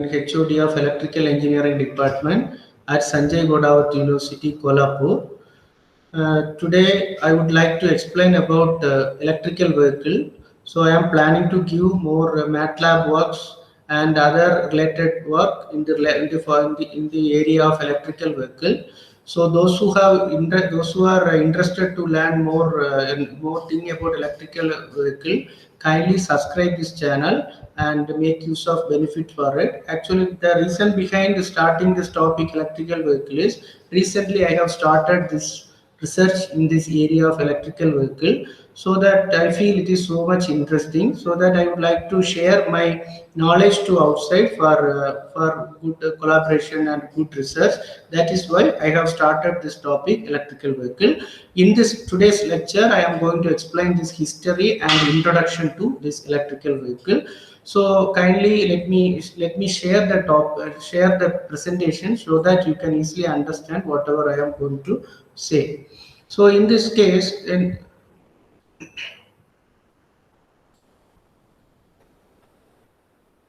HOD of Electrical Engineering Department at Sanjay Godavat University, Kolhapur. Today, I would like to explain about electrical vehicle. So, I am planning to give more MATLAB works and other related work in the area of electrical vehicle. So, those who are interested to learn more thing about electrical vehicle, kindly subscribe this channel and make use of benefit for it. Actually, the reason behind starting this topic electrical vehicle is recently I have started this research in this area of electrical vehicle, so that I feel it is so much interesting, so that I would like to share my knowledge to outside for good collaboration and good research. That is why I have started this topic electrical vehicle. In this today's lecture, I am going to explain this history and introduction to this electrical vehicle. So kindly let me share the presentation so that you can easily understand whatever I am going to say. So in this case,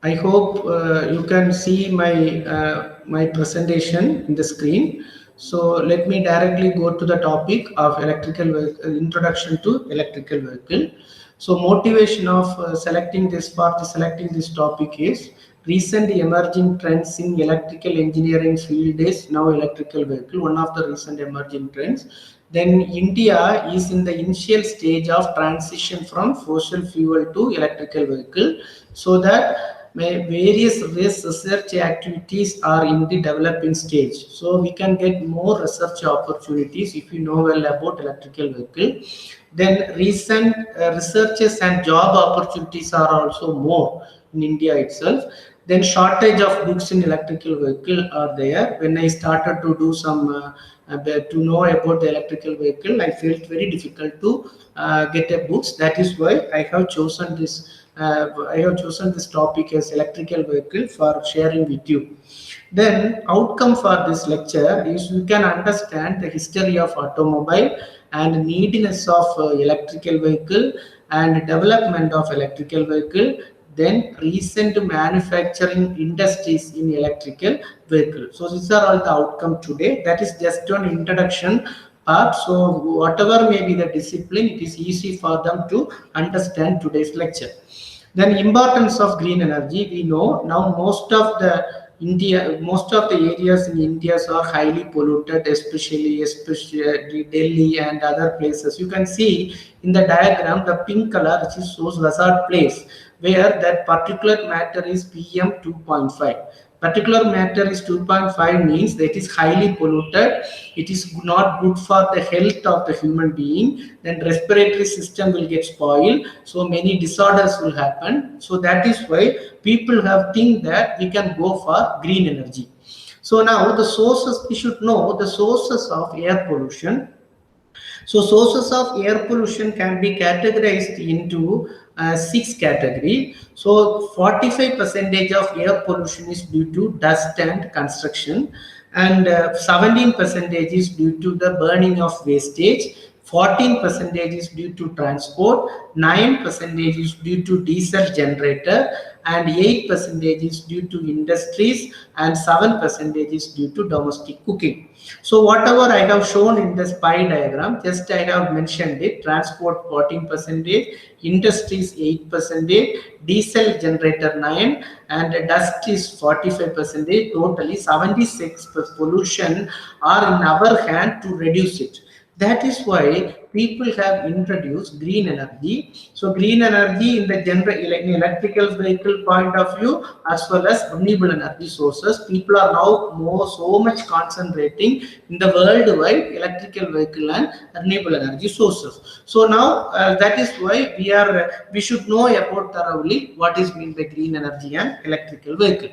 I hope you can see my presentation in the screen. So let me directly go to the topic of introduction to electrical vehicle. So motivation of selecting this topic is recent emerging trends in electrical engineering field is now electrical vehicle, one of the recent emerging trends. Then India is in the initial stage of transition from fossil fuel to electrical vehicle, so that various research activities are in the developing stage. So we can get more research opportunities if you know well about electrical vehicle. Then recent researches and job opportunities are also more in India itself. Then shortage of books in electrical vehicle are there. When I started to do some to know about the electrical vehicle, I felt very difficult to get a books. That is why I have chosen this topic as electrical vehicle for sharing with you. Then outcome for this lecture is you can understand the history of automobile and neediness of electrical vehicle and development of electrical vehicle, then recent manufacturing industries in electrical vehicle. So these are all the outcome today. That is just an introduction part. So whatever may be the discipline, it is easy for them to understand today's lecture. Then importance of green energy. We know now most of the areas in India are highly polluted, especially Delhi and other places. You can see in the diagram the pink color, which shows Hazard place, where that particulate matter is PM 2.5. Particular matter is 2.5 means that it is highly polluted. It is not good for the health of the human being. Then respiratory system will get spoiled. So many disorders will happen. So that is why people have think that we can go for green energy. So now the sources, we should know the sources of air pollution. So sources of air pollution can be categorized into 6 categories. So 45% of air pollution is due to dust and construction, and 17% is due to the burning of wastage. 14% is due to transport, 9% is due to diesel generator, and 8% is due to industries, and 7% is due to domestic cooking. So whatever I have shown in this pie diagram, just I have mentioned it. Transport 14%, industries 8%, diesel generator 9%, and dust is 45%. Totally 76% pollution are in our hand to reduce it. That is why people have introduced green energy. So green energy in the electrical vehicle point of view, as well as renewable energy sources, people are now so much concentrating in the worldwide electrical vehicle and renewable energy sources. So now that is why we should know about thoroughly what is meant by green energy and electrical vehicle.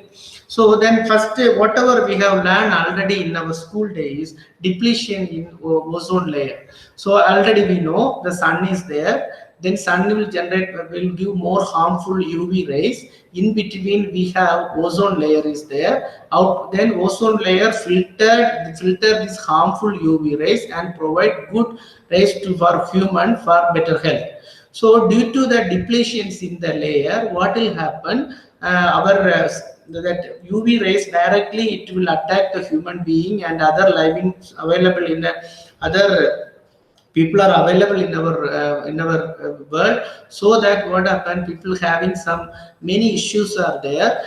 So then first, whatever we have learned already in our school days, depletion in ozone layer. So already we know the sun is there, then sun will give more harmful UV rays. In between we have ozone layer is there. Then ozone layer filter this harmful UV rays and provide good rays for human for better health. So due to the depletions in the layer, what will happen? that UV rays directly it will attack the human being and other living available in the other people are available in our world. So that what happened, people having some many issues are there.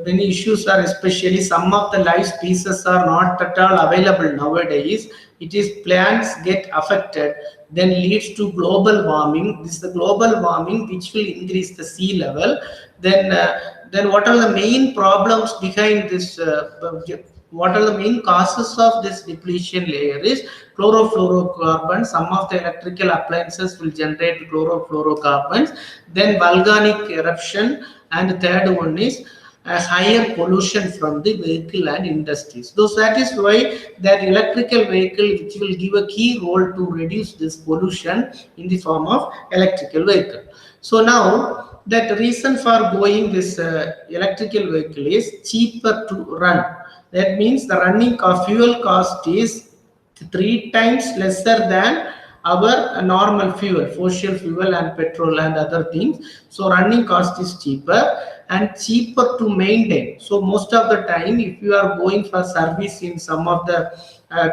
Many issues are, especially some of the live species are not at all available nowadays. It is plants get affected, then leads to global warming. This is the global warming which will increase the sea level. Then what are the main problems behind this? What are the main causes of this depletion layer is chlorofluorocarbons. Some of the electrical appliances will generate chlorofluorocarbons. Then volcanic eruption, and the third one is a higher pollution from the vehicle and industries. So that is why that electrical vehicle, which will give a key role to reduce this pollution in the form of electrical vehicle. So now that reason for going this electrical vehicle is cheaper to run. That means the running fuel cost is 3 times lesser than our normal fuel, fossil fuel and petrol and other things. So running cost is cheaper and cheaper to maintain. So most of the time, if you are going for service in some of the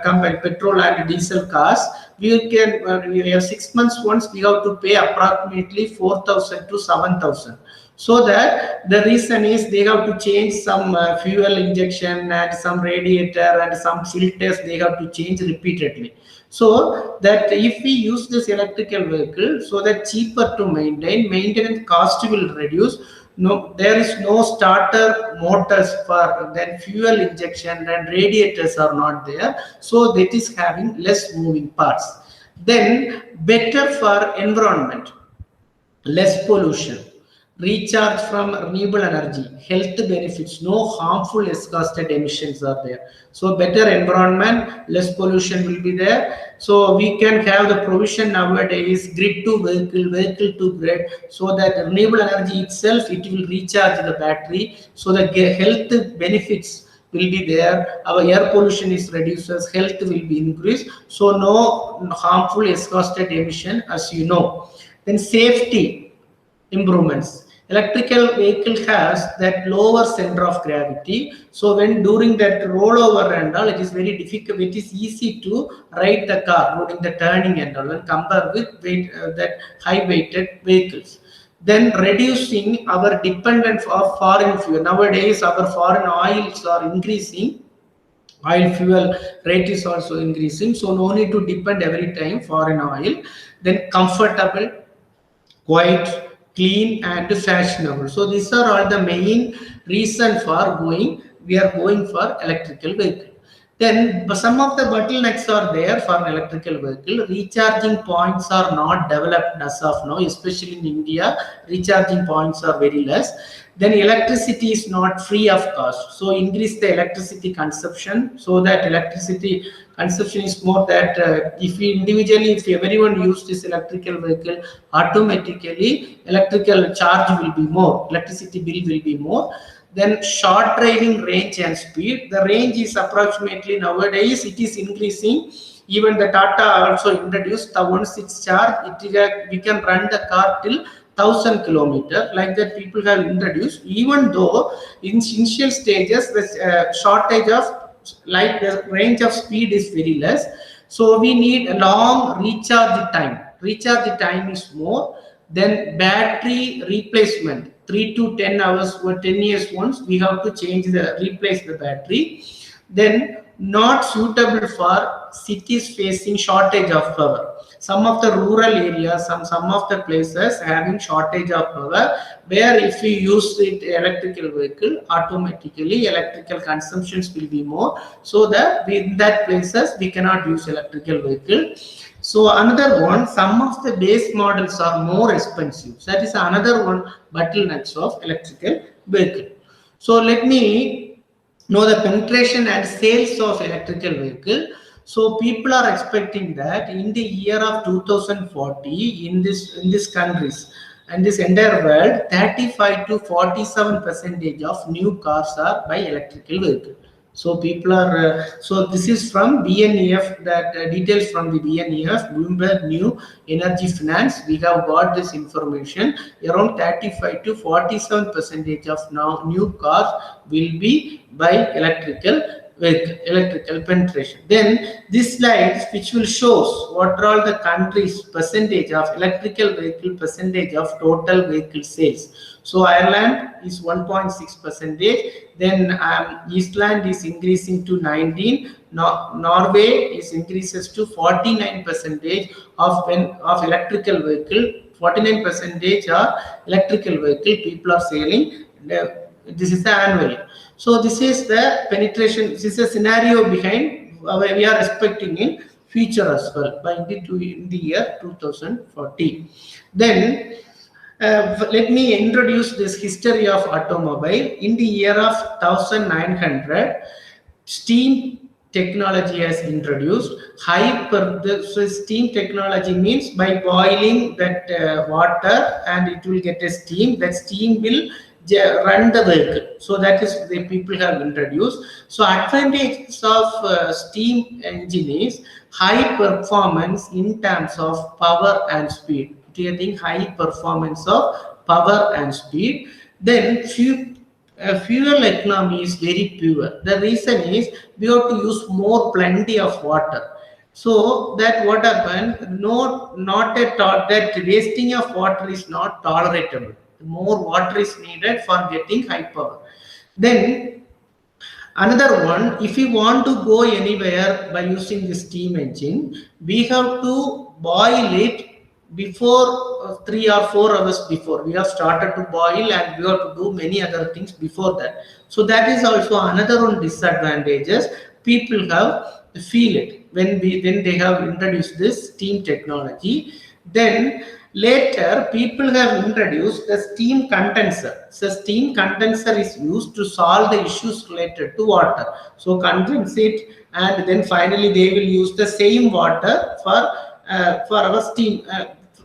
company petrol and diesel cars, we can we have 6 months once we have to pay approximately 4,000 to 7,000. So that the reason is they have to change some fuel injection and some radiator and some filters they have to change repeatedly. So that if we use this electrical vehicle, so that cheaper to maintain, maintenance cost will reduce. No, there is no starter motors for then fuel injection, and radiators are not there. So that is having less moving parts. Then better for environment, less pollution, recharge from renewable energy, health benefits, no harmful exhausted emissions are there. So better environment, less pollution will be there. So we can have the provision nowadays grid to vehicle, vehicle to grid, so that renewable energy itself, it will recharge the battery. So the health benefits will be there. Our air pollution is reduces, health will be increased. So no harmful exhausted emission, as you know. Then safety improvements. Electrical vehicle has that lower center of gravity. So when during that rollover and all, it is very difficult. It is easy to ride the car during the turning and all, and compare with that high weighted vehicles. Then reducing our dependence of foreign fuel. Nowadays, our foreign oils are increasing. Oil fuel rate is also increasing. So no need to depend every time foreign oil. Then comfortable, quiet, clean and fashionable. So these are all the main reason for we are going for electrical vehicle. Then some of the bottlenecks are there for an electrical vehicle. Recharging points are not developed as of now, especially in India. Recharging points are very less. Then electricity is not free of cost. So increase the electricity consumption, so that electricity consumption is more, that if everyone use this electrical vehicle, automatically electrical charge will be more, electricity bill will be more. Then short driving range and speed. The range is approximately, nowadays it is increasing. Even the Tata also introduced the once it's charged, we can run the car till 1,000 kilometers. Like that, people have introduced. Even though in initial stages the shortage of the range of speed is very less, so we need a long recharge time. Recharge time is more. Then battery replacement, 3 to 10 hours or 10 years once we have to replace the battery. Then not suitable for cities facing shortage of power. Some of the rural areas, some of the places having shortage of power, where if we use the electrical vehicle, automatically electrical consumptions will be more. So that in that places we cannot use electrical vehicle. So another one, some of the base models are more expensive. That is another one bottlenecks of electrical vehicle. So let me know the penetration and sales of electrical vehicle. So people are expecting that in the year of 2040, in this countries and this entire world, 35 to 47% of new cars are by electrical vehicle. So people are, so this is from BNEF, that details from the BNEF, Bloomberg New Energy Finance. We have got this information. Around 35 to 47% of now new cars will be by electrical with electrical penetration. Then this slides which will shows what are all the countries percentage of electrical vehicle percentage of total vehicle sales. So Ireland is 1.6 percentage. Then Iceland is increasing to 19. Norway is increases to 49 percentage of electrical vehicle. 49 percentage are electrical vehicle people are selling. This is the annual. So this is the penetration. This is a scenario behind we are expecting in future as well by in the year 2040. Then let me introduce this history of automobile. In the year of 1900, steam technology has introduced. So steam technology means by boiling that water and it will get a steam. That steam will run the vehicle. So that is the people have introduced. So advantages of steam engine is high performance in terms of power and speed. Getting high performance of power and speed. Then fuel economy is very pure. The reason is we have to use more plenty of water. So that what happened, not at all, that wasting of water is not tolerable. More water is needed for getting high power. Then another one, if we want to go anywhere by using the steam engine, we have to boil it before 3 or 4 hours before. We have started to boil and we have to do many other things before that. So that is also another one disadvantages. People have feel it when they have introduced this steam technology. Then later, people have introduced the steam condenser. So steam condenser is used to solve the issues related to water. So condense it, and then finally they will use the same water for our steam.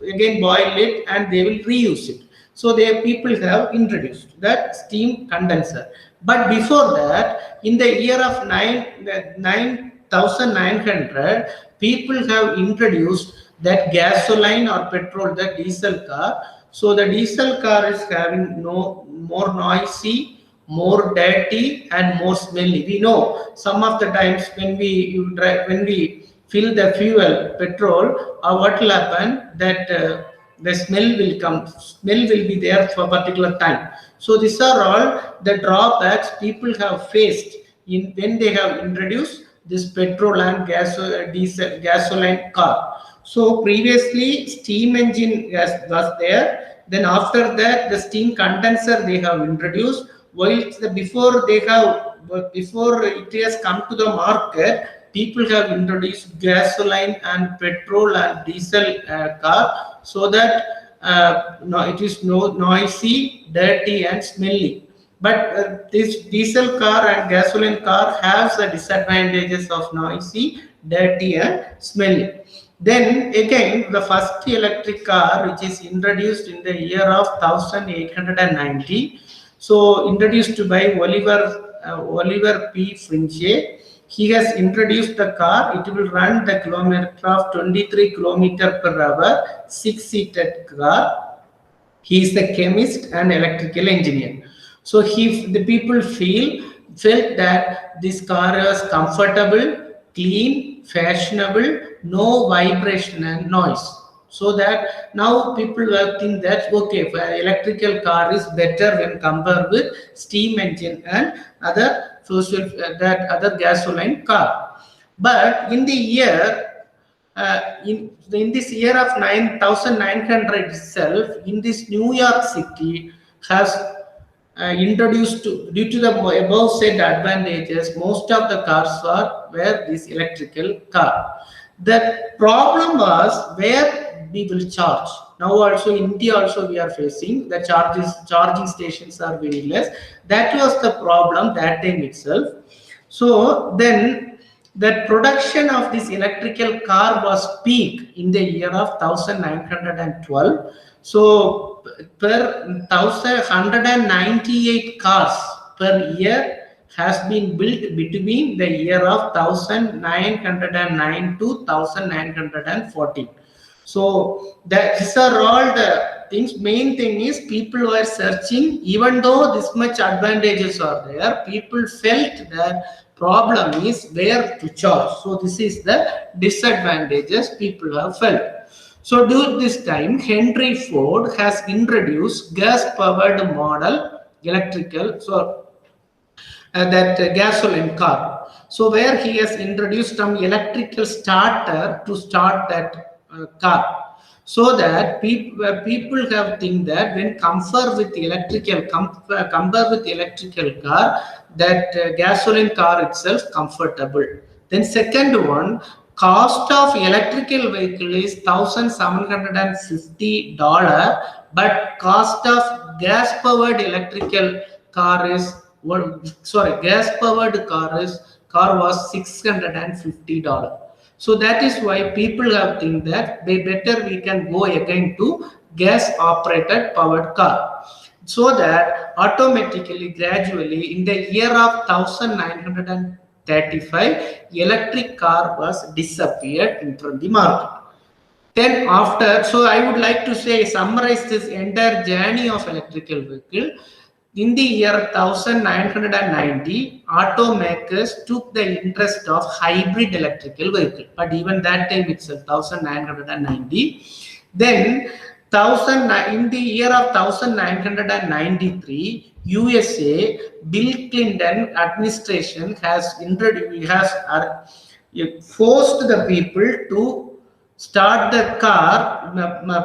Again boil it and they will reuse it. So people have introduced that steam condenser. But before that, in the year of 1900, people have introduced that gasoline or petrol, the diesel car. So the diesel car is having more noisy, more dirty, and more smelly. We know some of the times when we fill the fuel, petrol, what will happen, that the smell will be there for a particular time. So these are all the drawbacks people have faced when they have introduced this petrol and gasoline car. So previously steam engine was there. Then after that the steam condenser they have introduced. Before it has come to the market, people have introduced gasoline and petrol and diesel car, so that it is noisy, dirty and smelly. But this diesel car and gasoline car has the disadvantages of noisy, dirty and smelly. Then again, the first electric car which is introduced in the year of 1890. So introduced by Oliver P. Fringe. He has introduced the car. It will run the kilometer of 23 km per hour, 6-seated car. He is a chemist and electrical engineer. So the people felt that this car was comfortable, clean, fashionable, no vibration and noise. So that now people will think that okay, electrical car is better when compared with steam engine and other other gasoline car. But in the year in this year of 1900 itself, in this New York City has introduced due to the above said advantages, most of the cars were this electrical car. The problem was where we will charge. Now also in India also we are facing the charging stations are very less. That was the problem that time itself. So then the production of this electrical car was peak in the year of 1912. So per 1,198 cars per year has been built between the year of 1909 to 1914. So these are all the things. Main thing is people were searching, even though this much advantages are there, people felt the problem is where to charge. So this is the disadvantages people have felt. So during this time, Henry Ford has introduced gas-powered model electrical, so that gasoline car. So where he has introduced some electrical starter to start that car. So that people have think that when compare with electrical car, that gasoline car itself comfortable. Then second one, cost of electrical vehicle is $1,750, but cost of gas powered electrical car is gas powered car was $650. So that is why people have think that better we can go again to gas operated powered car. So that automatically, gradually, in the year of 1935, electric car was disappeared from the market. Then after, so I would like to say, summarize this entire journey of electrical vehicle. In the year 1990, automakers took the interest of hybrid electrical vehicle, but even that time itself, 1990. Then in the year of 1993, USA, Bill Clinton administration has forced the people to start the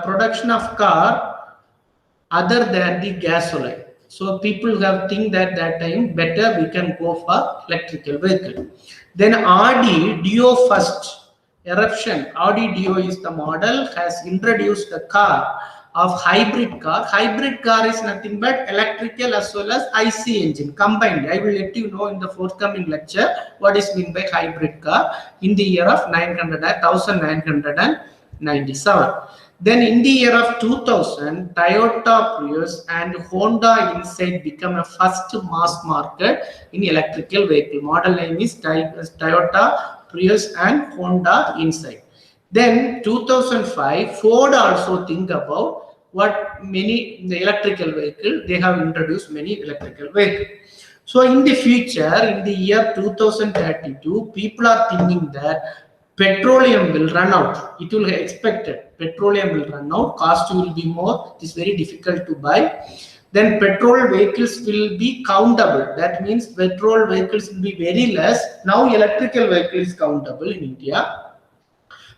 production of car other than the gasoline. So people have think that time better we can go for electrical vehicle. Then Audi Dio first eruption. Audi Dio is the model, has introduced the car of hybrid car. Hybrid car is nothing but electrical as well as IC engine combined. I will let you know in the forthcoming lecture what is meant by hybrid car in the year of 1997. Then in the year of 2000, Toyota Prius and Honda Insight become a first mass market in electrical vehicle. Model name is Toyota Prius and Honda Insight. Then 2005, Ford also think about the electrical vehicle. They have introduced many electrical vehicles. So in the future, in the year 2032, people are thinking that petroleum will run out. It will be expected. Petroleum will run out. Cost will be more. It is very difficult to buy. Then petrol vehicles will be countable. That means petrol vehicles will be very less. Now electrical vehicle is countable in India.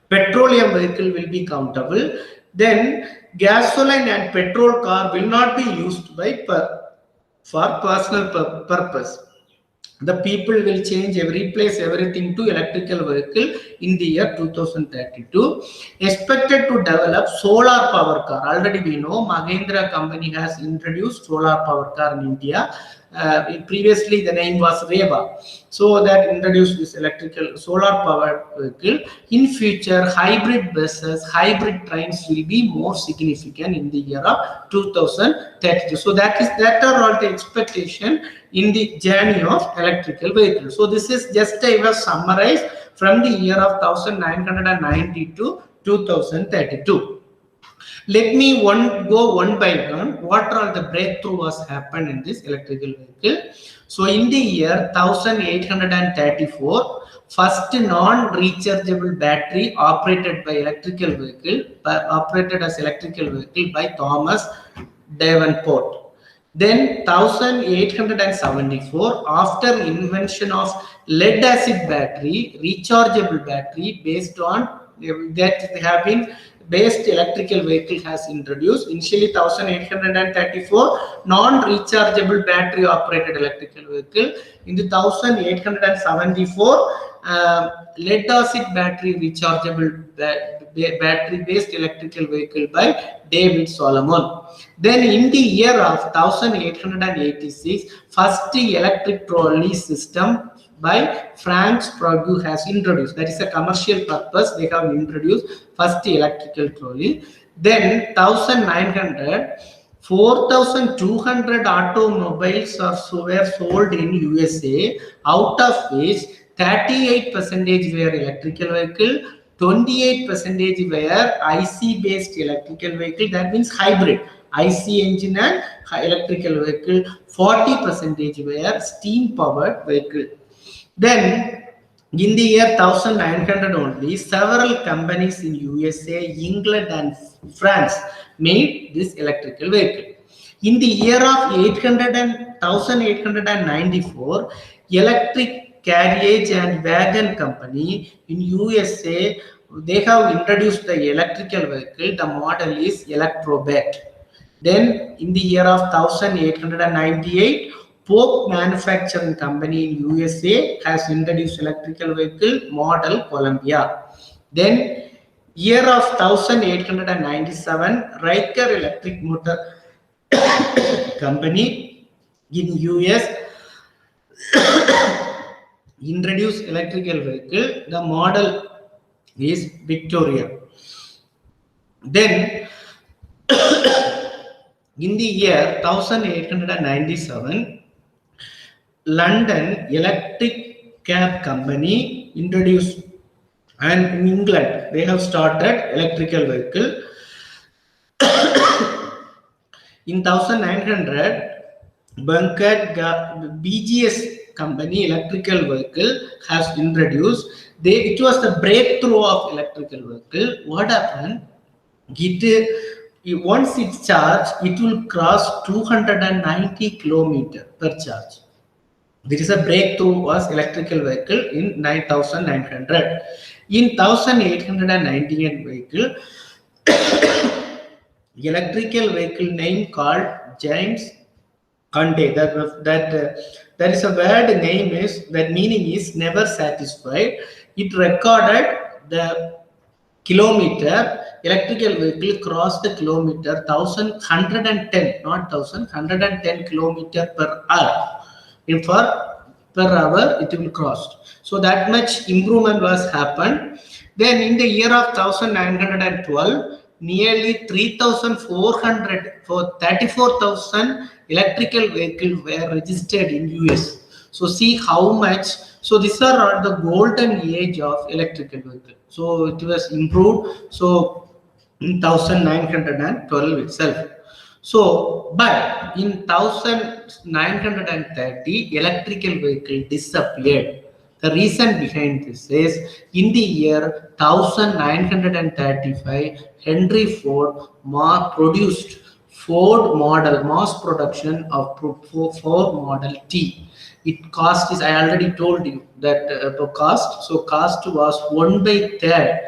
Petroleum vehicle will be countable. Then gasoline and petrol car will not be used for personal purpose. The people will replace everything to electrical vehicle in the year 2032. Expected to develop solar power car. Already we know Mahindra company has introduced solar power car in India. Previously the name was Reva. So that introduced this electrical solar powered vehicle. In future, hybrid buses, hybrid trains will be more significant in the year of 2032. So that are all the expectation in the journey of electrical vehicles. So this is just I was summarized from the year of 1990 to 2032. Let me go one by one. What are the breakthrough was happened in this electrical vehicle? So in the year 1834, first non-rechargeable battery operated by electrical vehicle, operated as electrical vehicle by Thomas Davenport. Then 1874, after invention of lead acid battery, rechargeable battery based on that have been based electrical vehicle has introduced. Initially 1834, non-rechargeable battery operated electrical vehicle. In the 1874, lead acid battery rechargeable battery based electrical vehicle by David Solomon. Then in the year of 1886, first electric trolley system by Frank Sprague has introduced. That is a commercial purpose. They have introduced first electrical trolley. Then 1900, 4,200 automobiles were sold in USA, out of which 38% were electrical vehicle, 28% were IC based electrical vehicle, that means hybrid, IC engine and electrical vehicle, 40% were steam powered vehicle. Then in the year 1900 only, several companies in USA, England and France made this electrical vehicle. In the year of 1894, Electric Carriage and Wagon Company in USA, they have introduced the electrical vehicle. The model is Electrobet. Then in the year of 1898, Pope Manufacturing Company in USA has introduced electrical vehicle model Columbia. Then year of 1897, Riker Electric Motor Company in US introduced electrical vehicle. The model is Victoria. Then in the year 1897, London Electric Cab Company introduced, and in England they have started electrical vehicle. In 1900, BGS Company electrical vehicle has introduced. It was the breakthrough of electrical vehicle. What happened? Once it's charged, it will cross 290 kilometers per charge. This is a breakthrough was electrical vehicle in 9900. In 1898 vehicle, electrical vehicle name called James Contd. That is a word name is, that meaning is never satisfied. It recorded the kilometer. Electrical vehicle crossed the kilometer 1,110, not 1,110 kilometer per hour. Per hour it will cross. So that much improvement was happened. Then in the year of 1912, nearly 3,400 for 34,000 electrical vehicles were registered in US. So see how much. So these are all the golden age of electrical vehicle. So it was improved. So in 1912 itself. So, but in 1930, electrical vehicle disappeared. The reason behind this is in the year 1935, Henry Ford produced Ford model, mass production of Ford Model T. It cost is, I already told you that cost. So cost was 1/3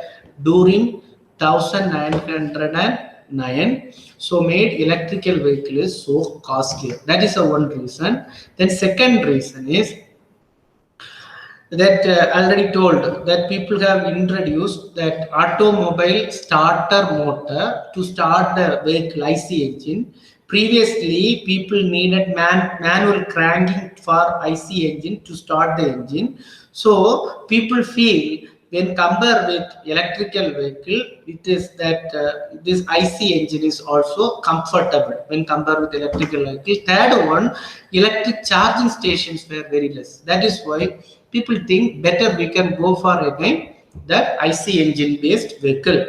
during 1909. So made electrical vehicle is so costly. That is the one reason. Then second reason is that I already told that people have introduced that automobile starter motor to start the vehicle IC engine. Previously, people needed manual cranking for IC engine to start the engine. So people feel when compared with electrical vehicle, it is that this IC engine is also comfortable when compared with electrical vehicle. Third one, electric charging stations were very less. That is why people think better we can go for again that IC engine based vehicle.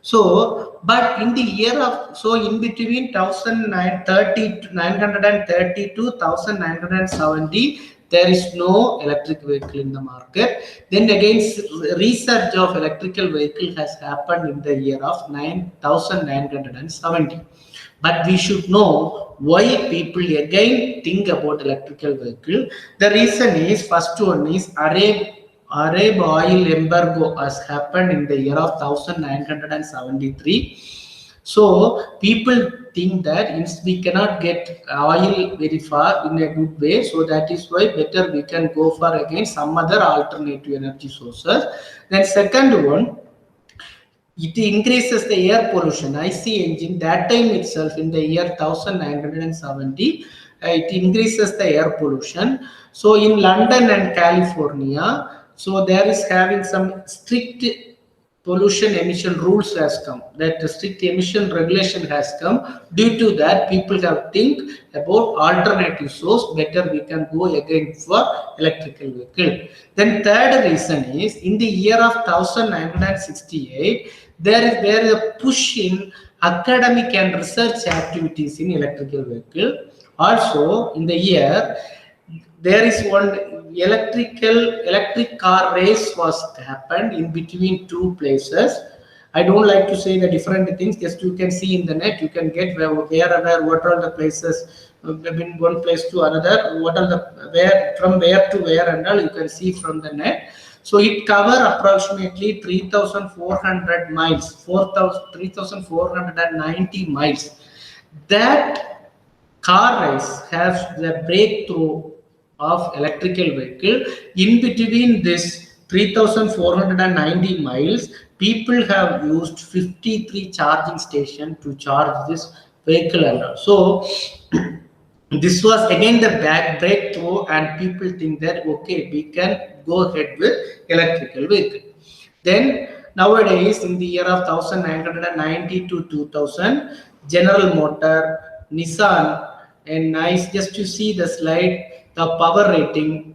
So, but in the year of, so in between 1930 to 1970, there is no electric vehicle in the market. Then again, research of electrical vehicle has happened in the year of 1970. But we should know why people again think about electrical vehicle. The reason is, first one is Arab oil embargo has happened in the year of 1973. So people think that we cannot get oil very far in a good way. So that is why better we can go for again some other alternative energy sources. Then second one, it increases the air pollution. IC engine, that time itself in the year 1970, it increases the air pollution. So in London and California, so there is having some strict pollution emission rules has come, that the strict emission regulation has come. Due to that, people have think about alternative source, better we can go again for electrical vehicle. Then third reason is, in the year of 1968, there is a push in academic and research activities in electrical vehicle. Also, in the year, there is one electric car race was happened in between two places. I don't like to say the different things, just you can see in the net, you can get where what are the places, in one place to another, what are the where, from where to where, and all you can see from the net. So it cover approximately 3,400 miles, 3,490 miles. That car race has the breakthrough of electrical vehicle. In between this 3,490 miles, people have used 53 charging stations to charge this vehicle. And so this was again the breakthrough, and people think that okay, we can go ahead with electrical vehicle. Then nowadays, in the year of 1990 to 2000, General Motor, Nissan, and nice, just to see the slide, the power rating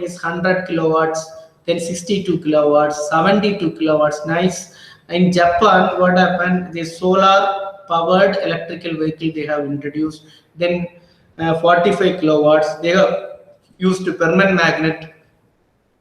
is 100 kilowatts, then 62 kilowatts, 72 kilowatts. Nice. In Japan, what happened? The solar powered electrical vehicle they have introduced. Then 45 kilowatts. They have used permanent magnet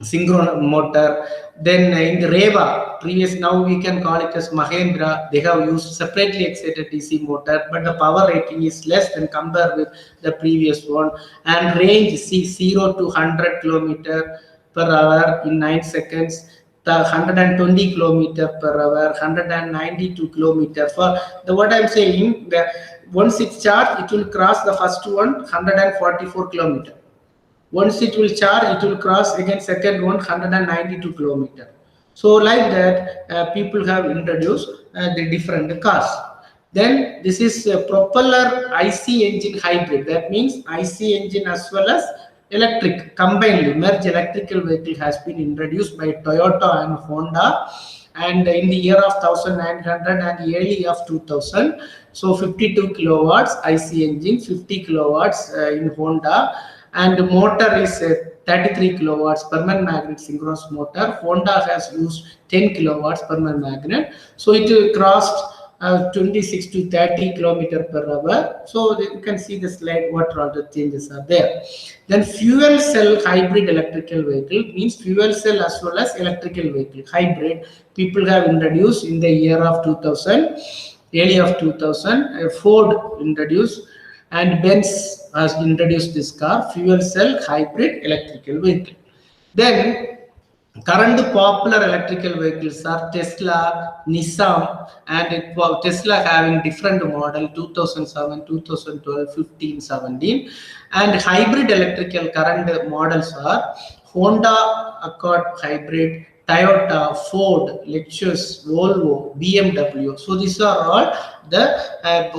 synchronous motor. Then in the Reva, previous, now we can call it as Mahendra, they have used separately excited DC motor, but the power rating is less than compared with the previous one. And range, see, 0 to 100 kilometer per hour in 9 seconds. The 120 kilometer per hour, 192 kilometer. For the what I'm saying, the once it's charged, it will cross the first one 144 kilometer. Once it will charge, it will cross again second one 192 kilometer. So like that, people have introduced the different cars. Then this is a propeller IC engine hybrid. That means IC engine as well as electric combined merged electrical vehicle has been introduced by Toyota and Honda. And in the year of 1900 and early of 2000, so 52 kilowatts IC engine, 50 kilowatts in Honda. And the motor is 33 kilowatts permanent magnet synchronous motor. Honda has used 10 kilowatts permanent magnet. So it crossed 26 to 30 kilometer per hour. So you can see the slide what all the changes are there. Then fuel cell hybrid electrical vehicle means fuel cell as well as electrical vehicle hybrid. People have introduced in the year of 2000, early of 2000. Ford introduced, and Benz has introduced this car, fuel cell hybrid electrical vehicle. Then current popular electrical vehicles are Tesla, Nissan, and Tesla having different model 2007, 2012, 15, 17. And hybrid electrical current models are Honda Accord hybrid, Toyota, Ford, Lexus, Volvo, BMW. So these are all the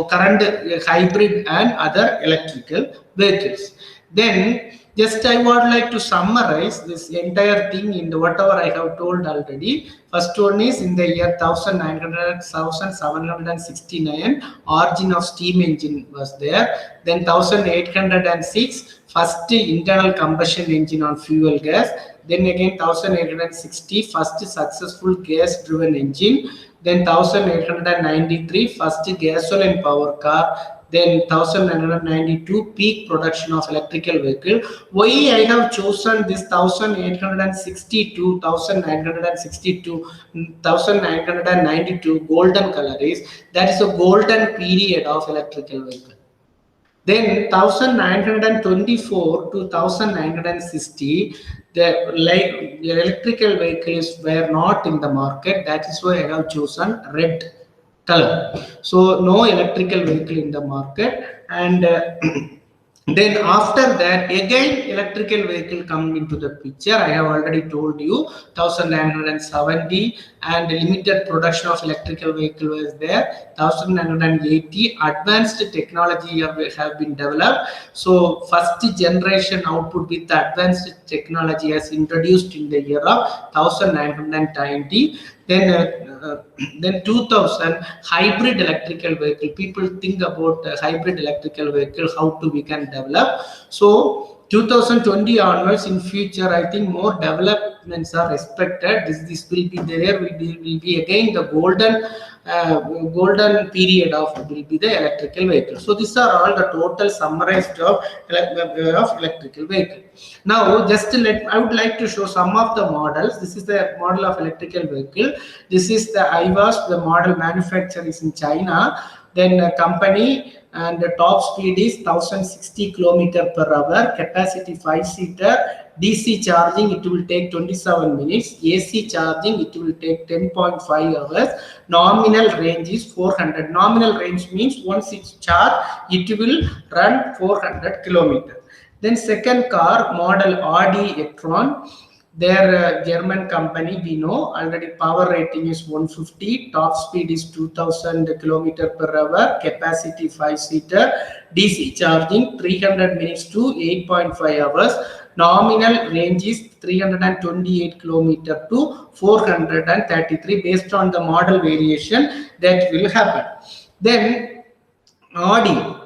current hybrid and other electrical vehicles. Then just I would like to summarize this entire thing in the whatever I have told already. First one is in the year 1769, origin of steam engine was there. Then 1806, first internal combustion engine on fuel gas. Then again 1860, first successful gas driven engine. Then 1893, first gasoline power car. Then 1992, peak production of electrical vehicle. Why I have chosen this 1862, 1962, 1992 golden color is that is a golden period of electrical vehicle. Then 1924 to 1960, the electrical vehicles were not in the market. That is why I have chosen red color. So no electrical vehicle in the market. And then after that, again electrical vehicle come into the picture. I have already told you 1970, and limited production of electrical vehicle was there. 1980, advanced technology have been developed. So first generation output with the advanced technology has introduced in the year of 1990. Then 2000 hybrid electrical vehicle. People think about hybrid electrical vehicle, how to we can develop. So 2020 onwards, in future, I think more developments are expected. This will be there. Will be again the golden period of will be the electrical vehicle. So these are all the total summarized of electrical vehicle. Now, just I would like to show some of the models. This is the model of electrical vehicle. This is the IVAS. The model manufacturer is in China. Then a company, and the top speed is 1060 km/h, capacity 5-seater. DC charging, it will take 27 minutes. AC charging, it will take 10.5 hours. Nominal range is 400. Nominal range means once it's charged, it will run 400 km. Then second car, model Audi e-tron. Their German company, we know already. Power rating is 150, top speed is 2000 km/h, capacity 5-seater, DC charging 300 minutes to 8.5 hours. Nominal range is 328 km to 433 based on the model variation that will happen. Then Audi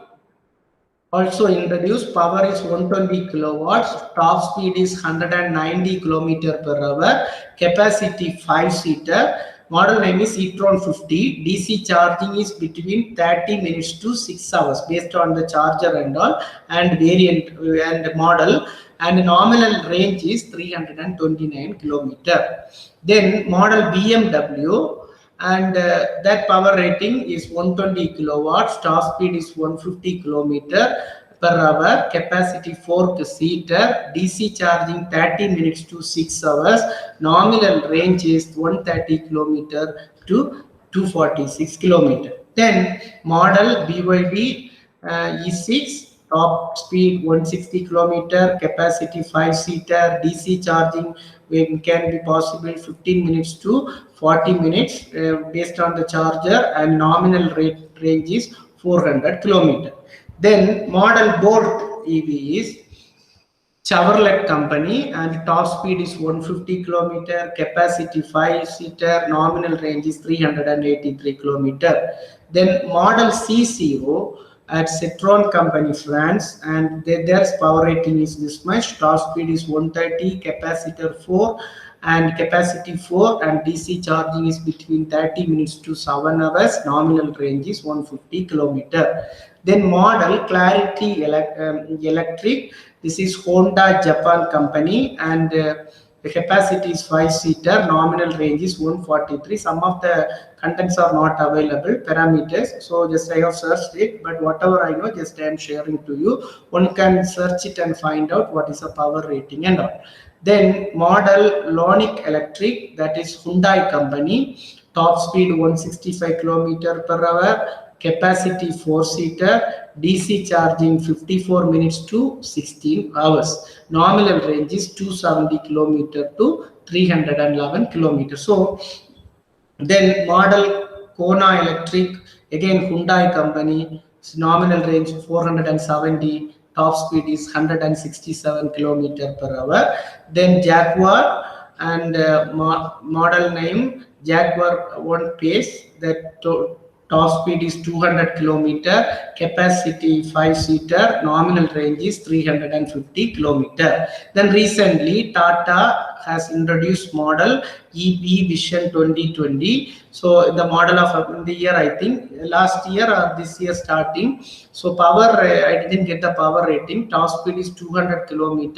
also introduced. Power is 120 kilowatts, top speed is 190 km/h, capacity 5-seater. Model name is e-tron 50. DC charging is between 30 minutes to 6 hours based on the charger and all, and variant and model. And nominal range is 329 km. Then model BMW, and that power rating is 120 kilowatts, top speed is 150 km/h, capacity 4-seater, DC charging 30 minutes to 6 hours, nominal range is 130 km to 246 km. Then model BYD E6, top speed 160 km, capacity 5-seater, DC charging can be possible 15 minutes to 40 minutes based on the charger, and nominal range is 400 km. Then model Bolt EV is Chevrolet company, and top speed is 150 km, capacity 5-seater, nominal range is 383 km. Then model C0 at Citroën company, France, and their power rating is this much. Top speed is 130, capacitor 4 and capacity 4, and DC charging is between 30 minutes to 7 hours. Nominal range is 150 km. Then model Clarity Electric. This is Honda Japan company, and the capacity is 5-seater. Nominal range is 143. Some of the contents are not available, parameters. So just I have searched it, but whatever I know, just I am sharing to you. One can search it and find out what is the power rating and all. Then model Lonic Electric, that is Hyundai company. Top speed 165 km/h, capacity 4-seater, DC charging 54 minutes to 16 hours. Nominal range is 270 km to 311 km. So then model Kona Electric, again Hyundai company, nominal range 470, top speed is 167 km/h. Then Jaguar, and model name Jaguar 1 Pace, that top speed is 200 km, capacity 5-seater, nominal range is 350 km. Then recently Tata has introduced model EV Vision 2020. So the model of the year, I think last year or this year starting. So power, I didn't get the power rating. Top speed is 200 km/h.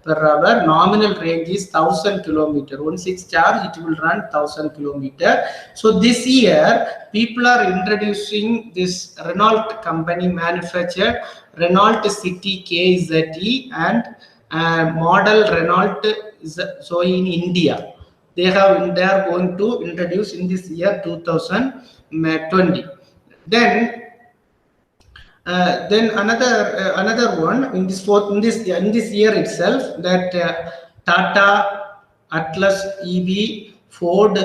Nominal range is 1000 km. Once it's charged, it will run 1000 km. So this year, people are introducing this Renault company manufactured Renault City KZE and model Renault Zoe in India. They are going to introduce in this year 2020. Then another one in this year itself, that Tata Atlas EV, Ford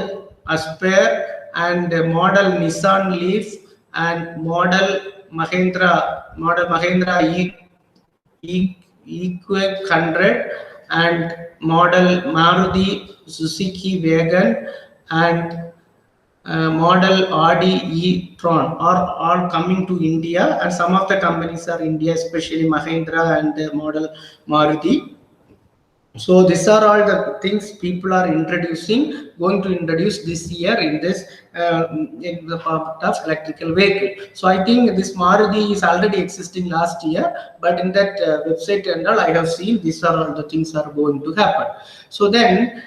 Aspire, and model Nissan Leaf, and model Mahindra Equec 100, and model Maruti Suzuki Wagon, and model RD e-tron are all coming to India, and some of the companies are India, especially Mahindra and model Maruti. So these are all the things people are going to introduce this year in this in the part of electrical vehicle. So I think this Maruti is already existing last year, but in that website and all I have seen these are all the things are going to happen. So then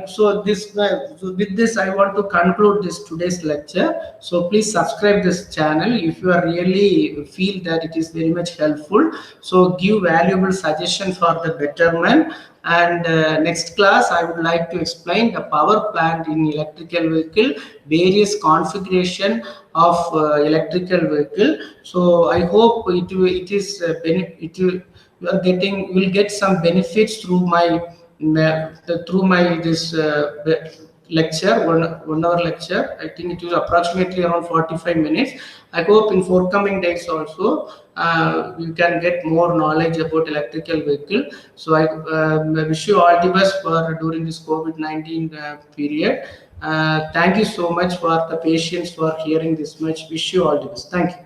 so with this I want to conclude this today's lecture. So please subscribe this channel if you are really feel that it is very much helpful. So give valuable suggestions for the betterment. And next class I would like to explain the power plant in electrical vehicle, various configuration of electrical vehicle. So I hope it is you will get some benefits through my this lecture, 1 hour lecture. I think it is approximately around 45 minutes. I hope in forthcoming days also you can get more knowledge about electrical vehicle. So I wish you all the best for during this COVID-19 period. Thank you so much for the patience for hearing this much. Wish you all the best. Thank you.